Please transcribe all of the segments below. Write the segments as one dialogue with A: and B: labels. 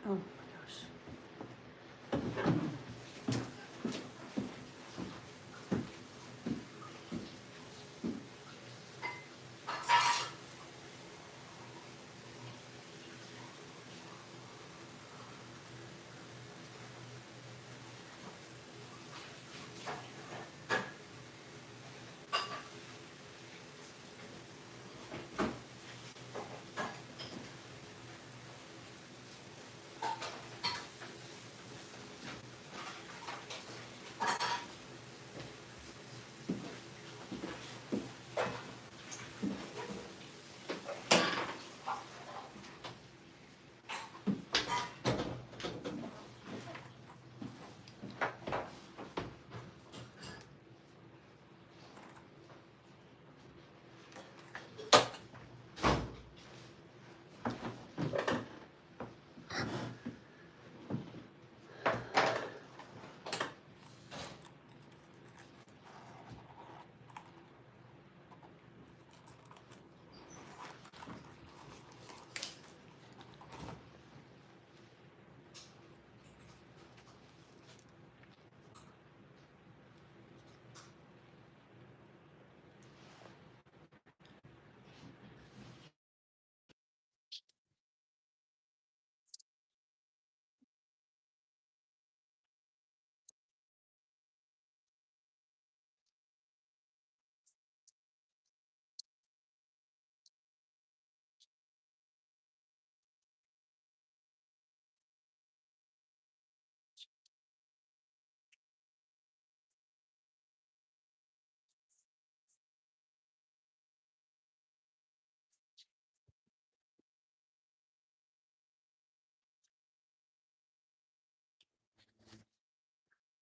A: Oh my gosh.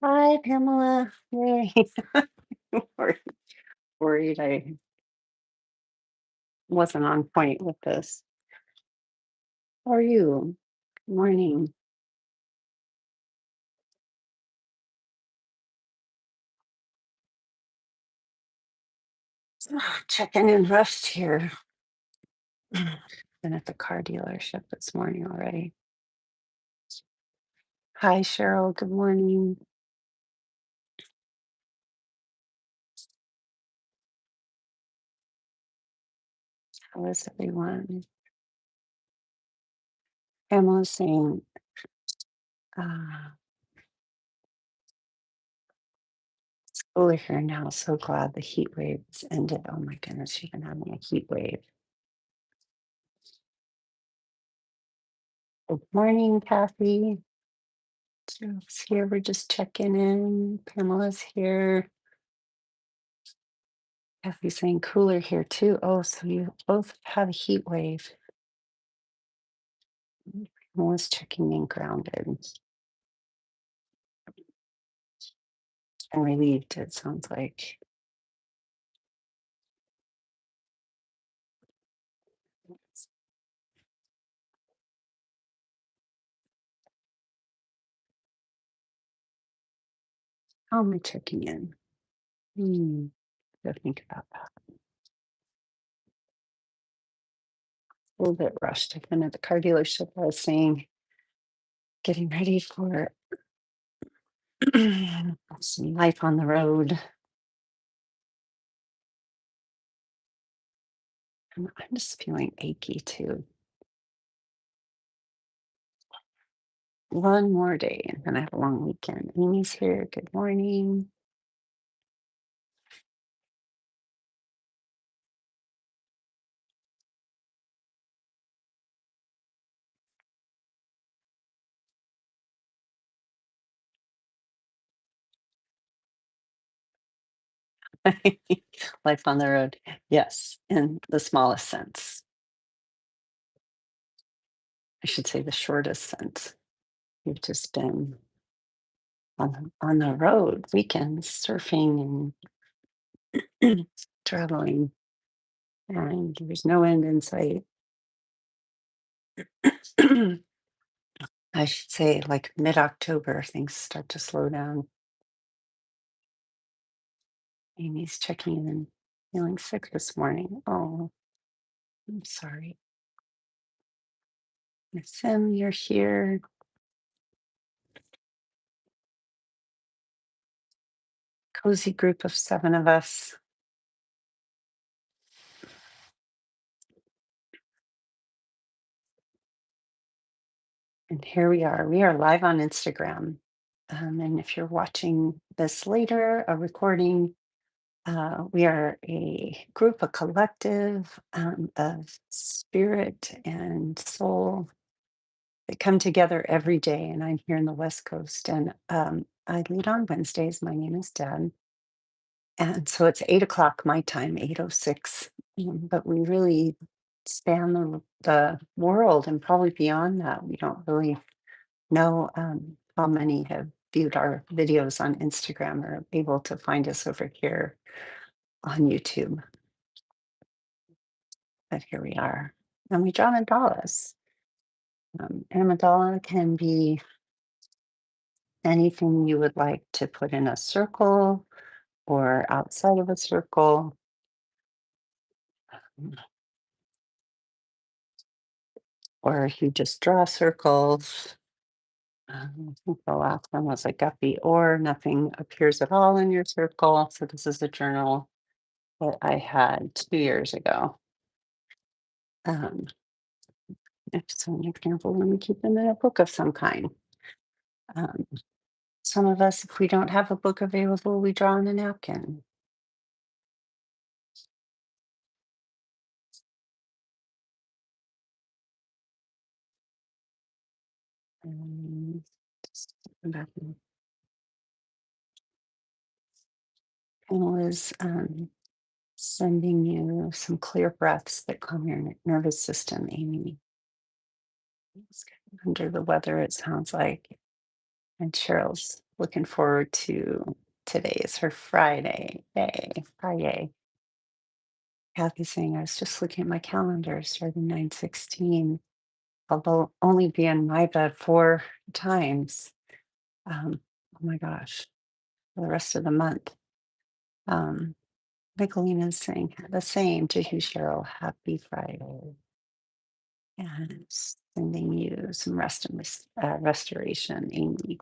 A: Hi, Pamela. Yay. Worried worried I wasn't on point with this. How are you? Good morning. Checking in rushed here. Been at the car dealership this morning already. Hi, Cheryl. Good morning. How is everyone? Pamela's saying, uh, cooler here now. So glad the heat wave has ended. Oh my goodness, she's been having a heat wave. Good morning, Kathy. Joe's here. We're just checking in. Pamela's here. Kathy's saying cooler here too. Oh, so you both have a heat wave. Pamela's checking in grounded and relieved, it sounds like. How am I checking in? Gotta think about that. A little bit rushed. I've been at the car dealership. I was saying, getting ready for some life on the road. And I'm just feeling achy too. One more day, and then I have a long weekend. Amy's here. Good morning. Life on the road. Yes, in the smallest sense. I should say the shortest sense. We've just been on the road, weekends, surfing and traveling, and there's no end in sight. I should say, like mid-October, things start to slow down. Amy's checking in, feeling sick this morning. Oh, I'm sorry. Sim, you're here. Cozy group of seven of us. And here we are. We are live on Instagram. And if you're watching this later, a recording, we are a group, a collective of spirit and soul that come together every day. And I'm here in the West Coast, and I lead on Wednesdays. My name is Deb, and so it's 8 o'clock my time, 8:06. But we really span the world and probably beyond that. We don't really know how many have viewed our videos on Instagram or able to find us over here on YouTube. But here we are. And we draw mandalas. And a mandala can be anything you would like to put in a circle or outside of a circle, or if you just draw circles. I think the last one was a guppy, or nothing appears at all in your circle. So this is a journal that I had 2 years ago. Um, if so, an example, let me keep them in a book of some kind. Um, some of us, if we don't have a book available, we draw on a napkin. Um, just back in- Pamela is sending you some clear breaths that calm your nervous system, Amy. It's kind of under the weather, it sounds like. And Cheryl's looking forward to today is her Friday. Yay, Friday. Kathy's saying, I was just looking at my calendar starting 9:16. Although only be in my bed 4 times. Oh my gosh, for the rest of the month. Um, Nicolina's saying the same to you, Cheryl. Happy Friday. And sending you some rest and restoration, Amy.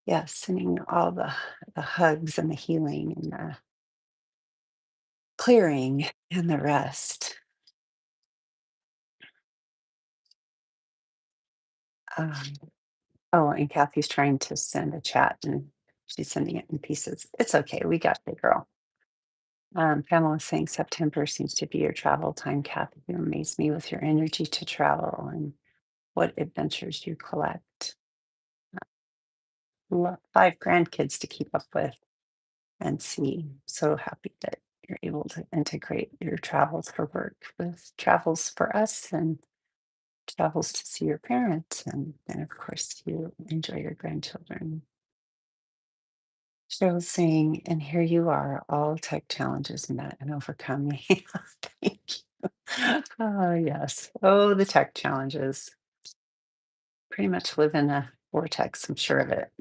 A: Yes, sending all the hugs and the healing and the clearing and the rest. Um, oh, and Kathy's trying to send a chat and she's sending it in pieces. It's okay. We got you, girl. Pamela saying September seems to be your travel time, Kathy. You amaze me with your energy to travel and what adventures you collect. 5 grandkids to keep up with and see. So happy that you're able to integrate your travels for work with travels for us and travels to see your parents and then of course to enjoy your grandchildren. Cheryl saying, and here you are, all tech challenges met and overcome. Thank you. Oh, yes. Oh, the tech challenges. Pretty much live in a vortex, I'm sure of it.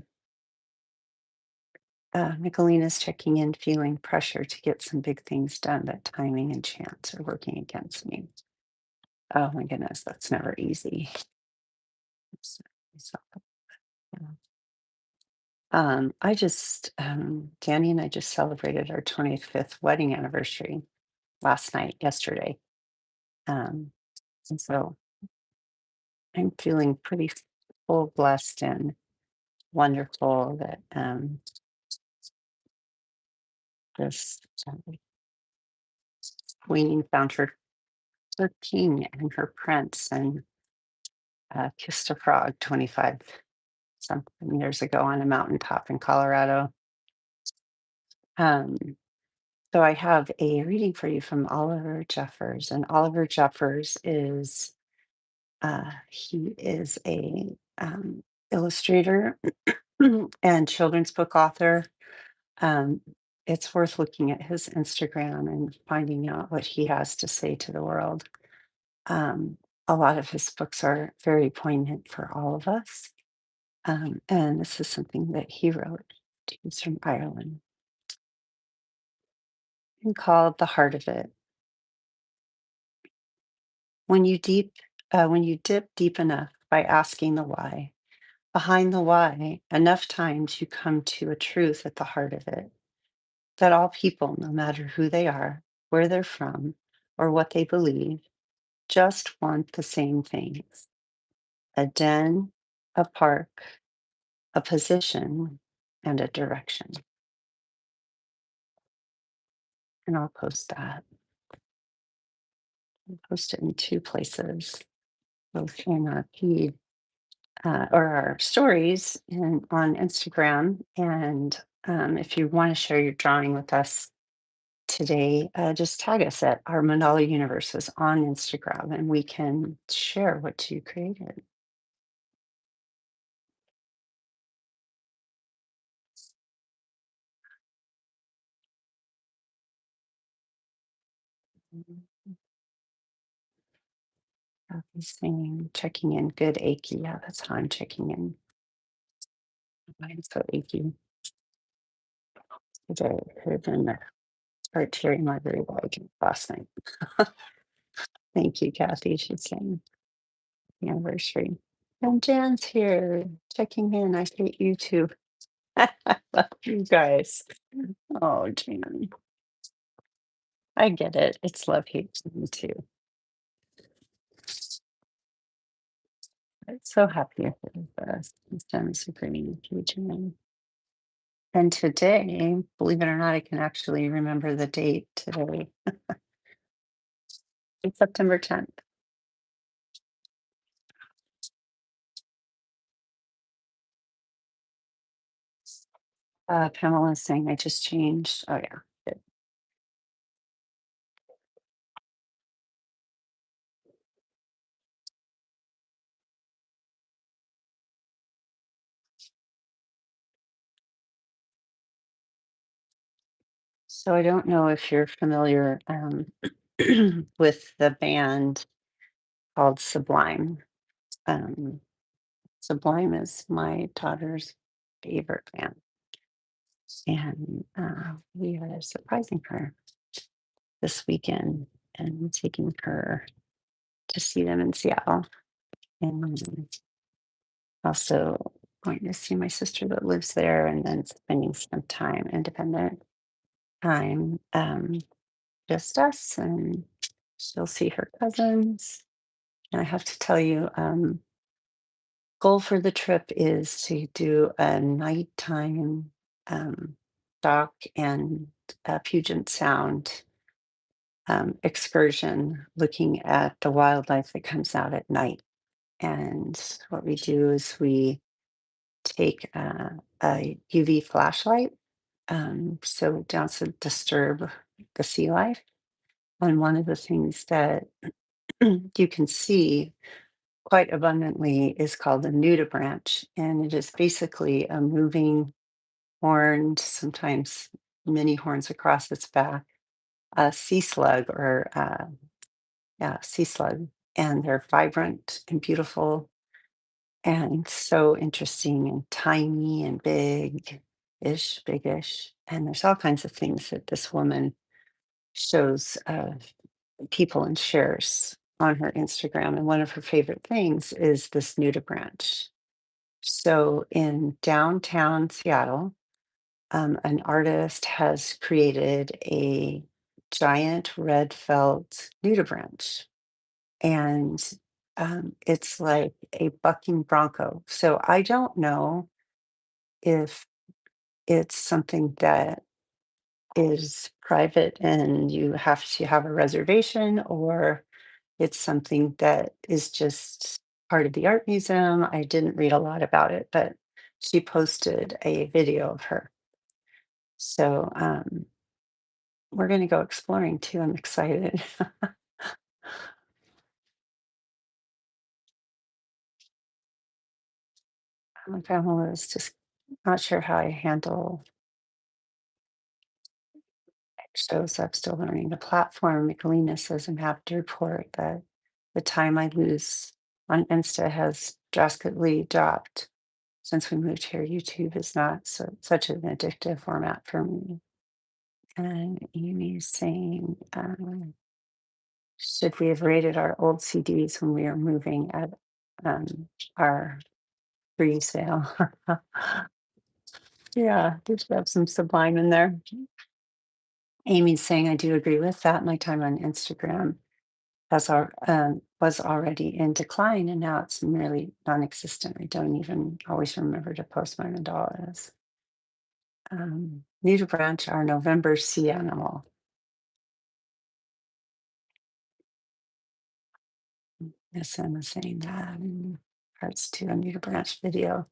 A: Nicolina's checking in, feeling pressure to get some big things done, but timing and chance are working against me. Oh my goodness, that's never easy. So- so, yeah. Danny and I just celebrated our 25th wedding anniversary last night, yesterday. Um, and so I'm feeling pretty full, blessed, and wonderful that this queen found her king and her prince and kissed a frog 25 something years ago on a mountaintop in Colorado. Um, so I have a reading for you from Oliver Jeffers, and Oliver Jeffers is he is a illustrator and children's book author. Um, it's worth looking at his Instagram and finding out what he has to say to the world. Um, a lot of his books are very poignant for all of us. And this is something that he wrote. He's from Ireland and called The Heart of It. When you deep when you dip deep enough by asking the why, behind the why, enough times you come to a truth at the heart of it that all people, no matter who they are, where they're from, or what they believe, just want the same things: a den, a park, a position, and a direction. And I'll post that. I'll post it in two places, both in our feed or our stories and on Instagram. And if you want to share your drawing with us today, just tag us at our Mandala Universes on Instagram and we can share what you created. Kathy's saying, checking in, good achy. Yeah, that's how I'm checking in. Mine's so achy today. Could have been a start tearing my very large last night. Thank you, Kathy. She's saying anniversary. And Jan's here checking in. I hate you too. I love you guys. Oh, Jan. I get it. It's love hate to me too. I'm so happy for us. This time is agreeing with you, Jan. And today, believe it or not, I can actually remember the date today. It's September 10th. Pamela is saying I just changed. Oh yeah. Good. So I don't know if you're familiar with the band called Sublime. Um, Sublime is my daughter's favorite band, and we are surprising her this weekend and taking her to see them in Seattle, and also going to see my sister that lives there, and then spending some time, independent time, just us, and she'll see her cousins. And I have to tell you, goal for the trip is to do a nighttime um, dock and Puget Sound excursion looking at the wildlife that comes out at night. And what we do is we take a UV flashlight so it doesn't disturb the sea life. And one of the things that you can see quite abundantly is called a nudibranch, and it is basically a moving horned, sometimes many horns across its back, a sea slug or yeah, sea slug, and they're vibrant and beautiful and so interesting and tiny and big-ish, big-ish. And there's all kinds of things that this woman shows people and shares on her Instagram. And one of her favorite things is this nudibranch. So in downtown Seattle, an artist has created a giant red felt nudibranch, and it's like a bucking bronco. So I don't know if it's something that is private and you have to have a reservation, or it's something that is just part of the art museum. I didn't read a lot about it, but she posted a video of her. So we're going to go exploring too. I'm excited. My family is just not sure how I handle shows. I'm still learning the platform. Michelina says I'm happy to report that the time I lose on Insta has drastically dropped since we moved here. YouTube is not such an addictive format for me. And Amy's saying, Should we have rated our old CDs when we were moving at our pre-sale? Yeah, did you have some sublime in there? Amy's saying, I do agree with that. My time on Instagram was already in decline, and now it's nearly non-existent. I don't even always remember to post my mandalas. New to branch, our November sea animal. Yes, Emma saying that in parts to a new to branch video.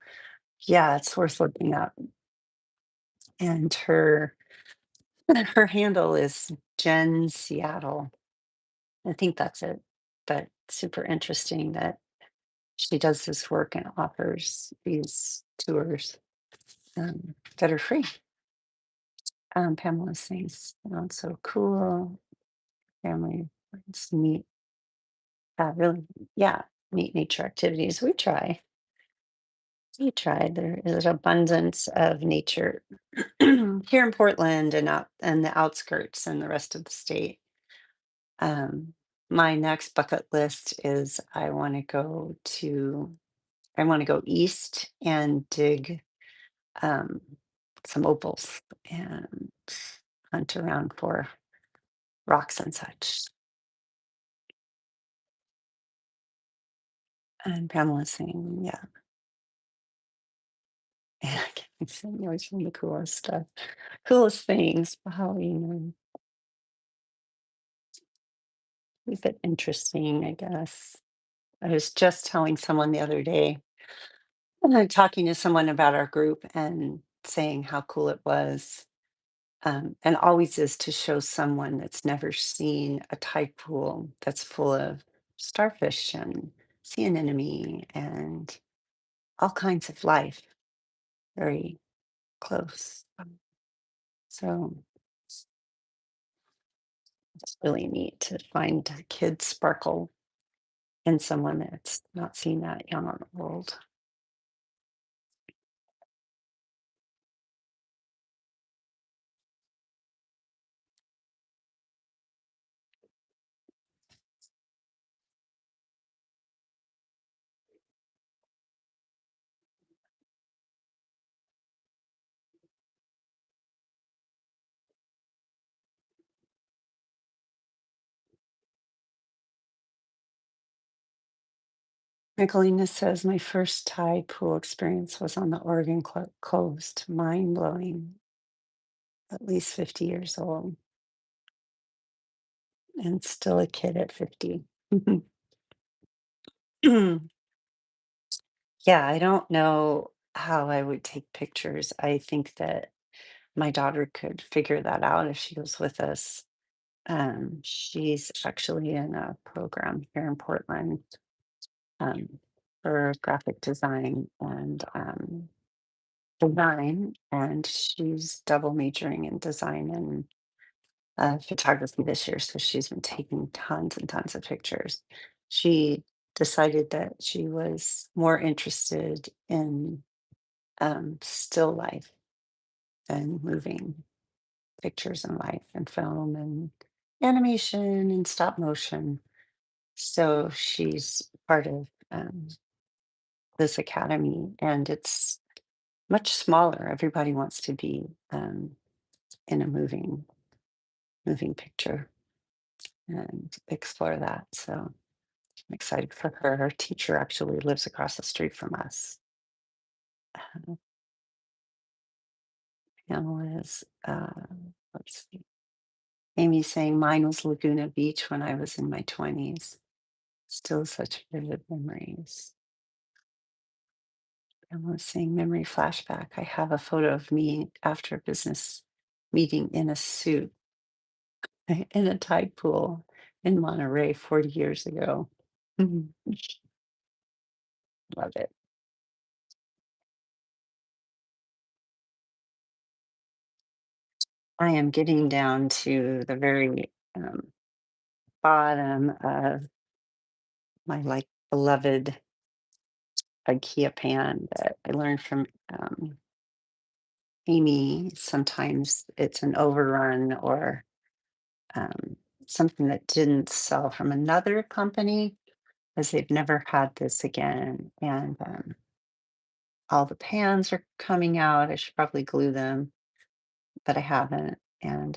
A: Yeah, it's worth looking up. And her handle is Jen Seattle. I think that's it. But super interesting that she does this work and offers these tours that are free. Pamela says, so cool. Family, it's neat. Really, yeah, neat nature activities. We try. We try. There is an abundance of nature here in Portland and out and the outskirts and the rest of the state. Um, my next bucket list is I want to go east and dig um, some opals and hunt around for rocks and such. And Pamela's saying, yeah, and I keep saying always from the coolest stuff, coolest things. Wow, a bit interesting, I guess. I was just telling someone the other day, and I'm talking to someone about our group and saying how cool it was. And always is to show someone that's never seen a tide pool that's full of starfish and sea anemone and all kinds of life very close. So it's really neat to find kids sparkle in someone that's not seen that young or old. Nicolina says, my first tide pool experience was on the Oregon coast. Mind blowing. At least 50 years old and still a kid at 50. Yeah, I don't know how I would take pictures. I think that my daughter could figure that out if she goes with us. She's actually in a program here in Portland um, for graphic design, and she's double majoring in design and photography this year. So she's been taking tons and tons of pictures. She decided that she was more interested in still life and moving pictures and life and film and animation and stop motion. So she's part of this academy, and it's much smaller. Everybody wants to be in a moving picture and explore that. So I'm excited for her. Her teacher actually lives across the street from us. Uh, Pamela is, let's see. Amy's saying mine was Laguna Beach when I was in my 20s. Still such vivid memories. Pamela's saying memory flashback. I have a photo of me after a business meeting in a suit in a tide pool in Monterey 40 years ago. Mhm. Love it. I am getting down to the very bottom of my like beloved IKEA pan that I learned from Amy. Sometimes it's an overrun or something that didn't sell from another company, because they've never had this again. And all the pans are coming out. I should probably glue them, but I haven't. And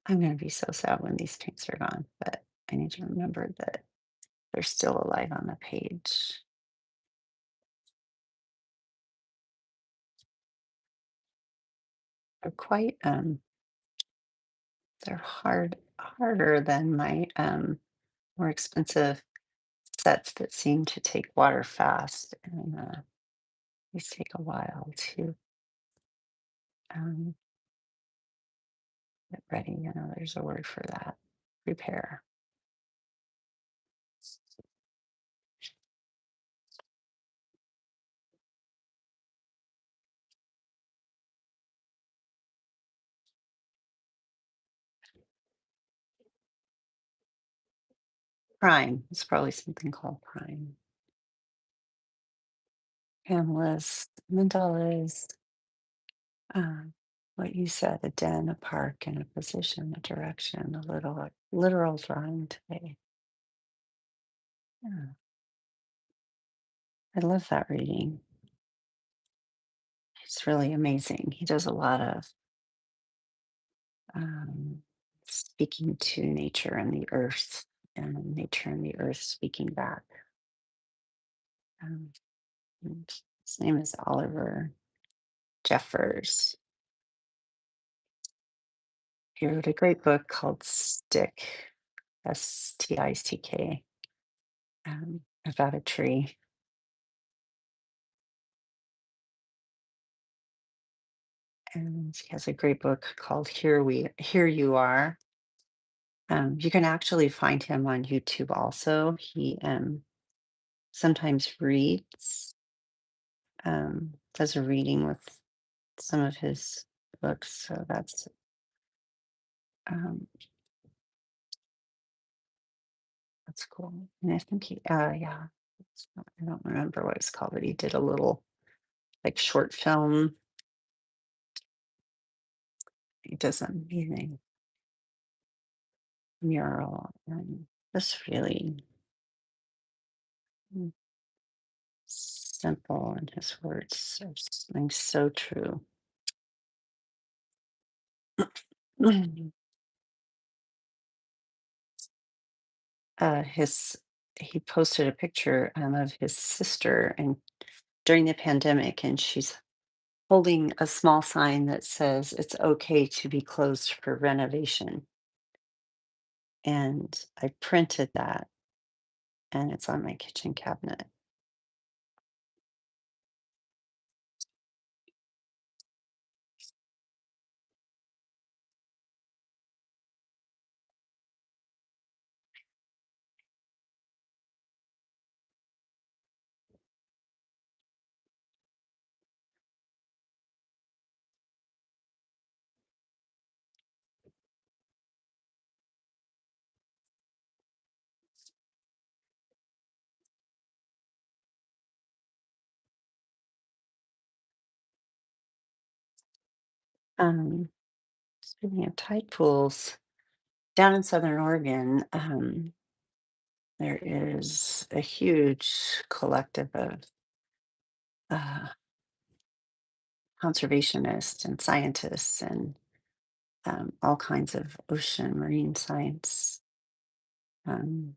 A: I'm going to be so sad when these paints are gone, but I need to remember that they're still alive on the page. They're quite, they're harder than my more expensive sets that seem to take water fast. And these take a while to um, get ready. You know, there's a word for that. Prepare. Prime. It's probably something called prime. Panelist, mandalas, um, what you said, a den, a park, and a position, a direction, a little literal drawing today. Yeah, I love that reading. It's really amazing. He does a lot of um, speaking to nature and the earth, and nature and the earth speaking back. Um, and his name is Oliver Jeffers. He wrote a great book called Stick, Stick, about a tree. And he has a great book called Here You Are. You can actually find him on YouTube also. He sometimes reads, does a reading with some of his books. So um, that's cool. And I think yeah, I don't remember what it's called, but he did a little like short film. He does an amazing mural and just really mm, simple, and his words are something so true. His He posted a picture of his sister and during the pandemic, and she's holding a small sign that says it's okay to be closed for renovation. And I printed that, and it's on my kitchen cabinet. Um, Speaking of tide pools, down in Southern Oregon, there is a huge collective of uh, conservationists and scientists and all kinds of ocean marine science um,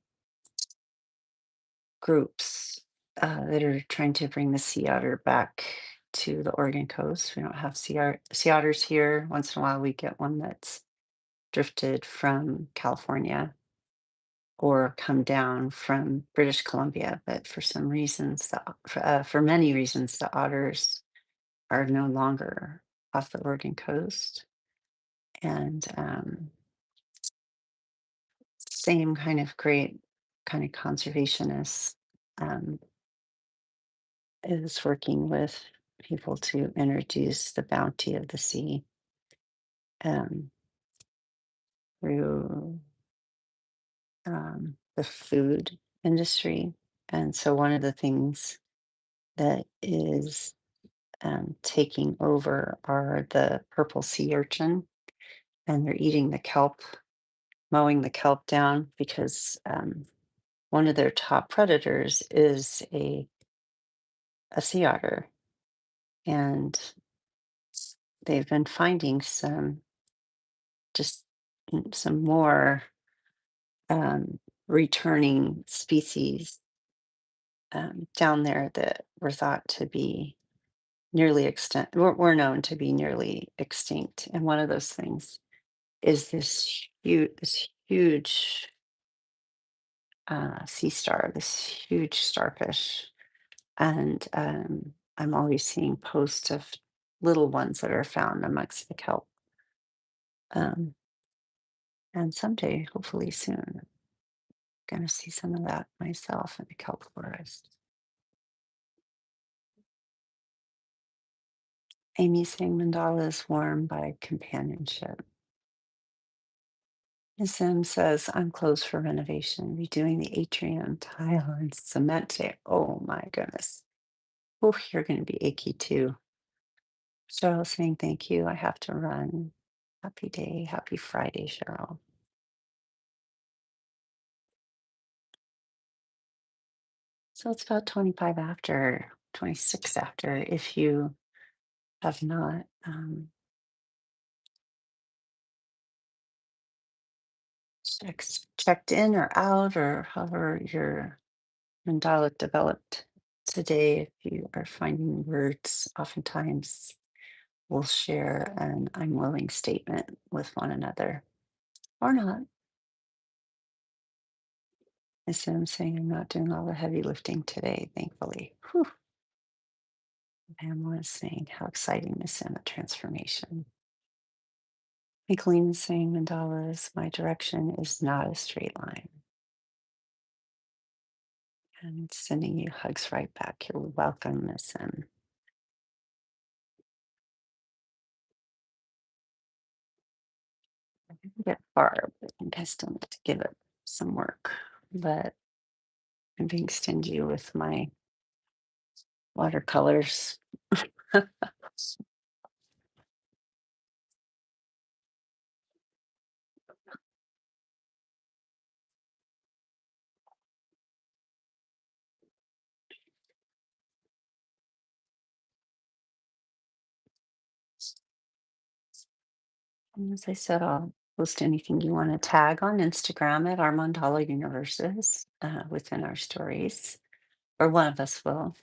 A: groups that are trying to bring the sea otter back to the Oregon coast. We don't have sea otters here. Once in a while, we get one that's drifted from California or come down from British Columbia. But for some reasons, for many reasons, the otters are no longer off the Oregon coast. And same kind of great kind of conservationist um, is working with people to introduce the bounty of the sea um, through the food industry. And so one of the things that is taking over are the purple sea urchin. and they're eating the kelp, mowing the kelp down because one of their top predators is a sea otter, and they've been finding just some more returning species down there that were thought to be nearly extinct, were known to be nearly extinct. And one of those things is this huge sea star, this huge starfish. And I'm always seeing posts of little ones that are found amongst the kelp. Um, and someday, hopefully soon, going to see some of that myself in the kelp forest. Amy saying Mandala is warmed by companionship. Ms. M says, I'm closed for renovation, redoing the atrium, tile, and cement today. Oh my goodness. Oh, you're going to be achy too. Cheryl saying, thank you. I have to run. Happy day. Happy Friday, Cheryl. So it's about 25 after, 26 after, if you have not checked in or out, or however your mandala developed today. If you are finding words, oftentimes we'll share an I'm willing statement with one another or not. Instead, I'm saying I'm not doing all the heavy lifting today, thankfully. Whew. Pamela is saying how exciting this is, a transformation. Nicolene is saying mandalas, my direction is not a straight line. And sending you hugs right back. You're welcome, Miss M. I didn't get far, but I think I still need to give it some work. But I'm being stingy with my watercolors. And as I said, I'll post anything you want to tag on Instagram at our Mandala Universes within our stories, or one of us will.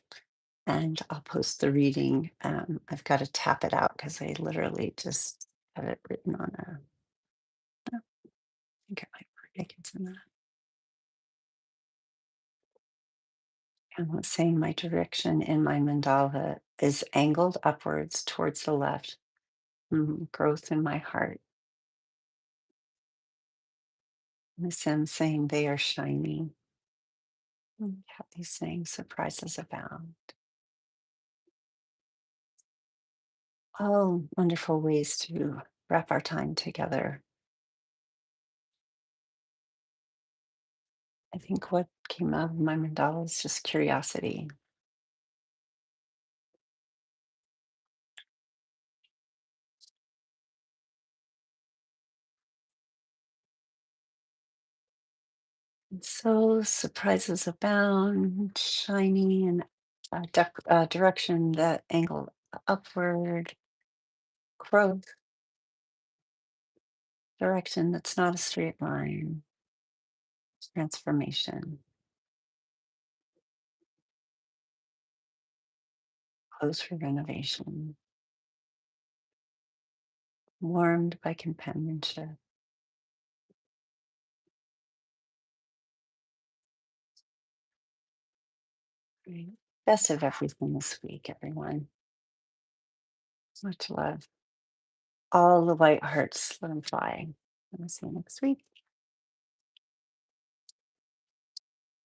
A: And I'll post the reading. I've got to tap it out because I literally just have it written on a. I think I might put Dickens in that. And was saying my direction in my mandala is angled upwards towards the left. Growth in my heart. Miss M saying they are shiny. Kathy saying surprises abound. Oh, wonderful ways to wrap our time together. I think what came out of my mandala is just curiosity. And so surprises abound, shiny and direction that angle upward, growth, direction that's not a straight line, transformation, close for renovation, warmed by companionship. Right. Best of everything this week, everyone. Much love. All the white hearts, let them fly. And I'll see you next week.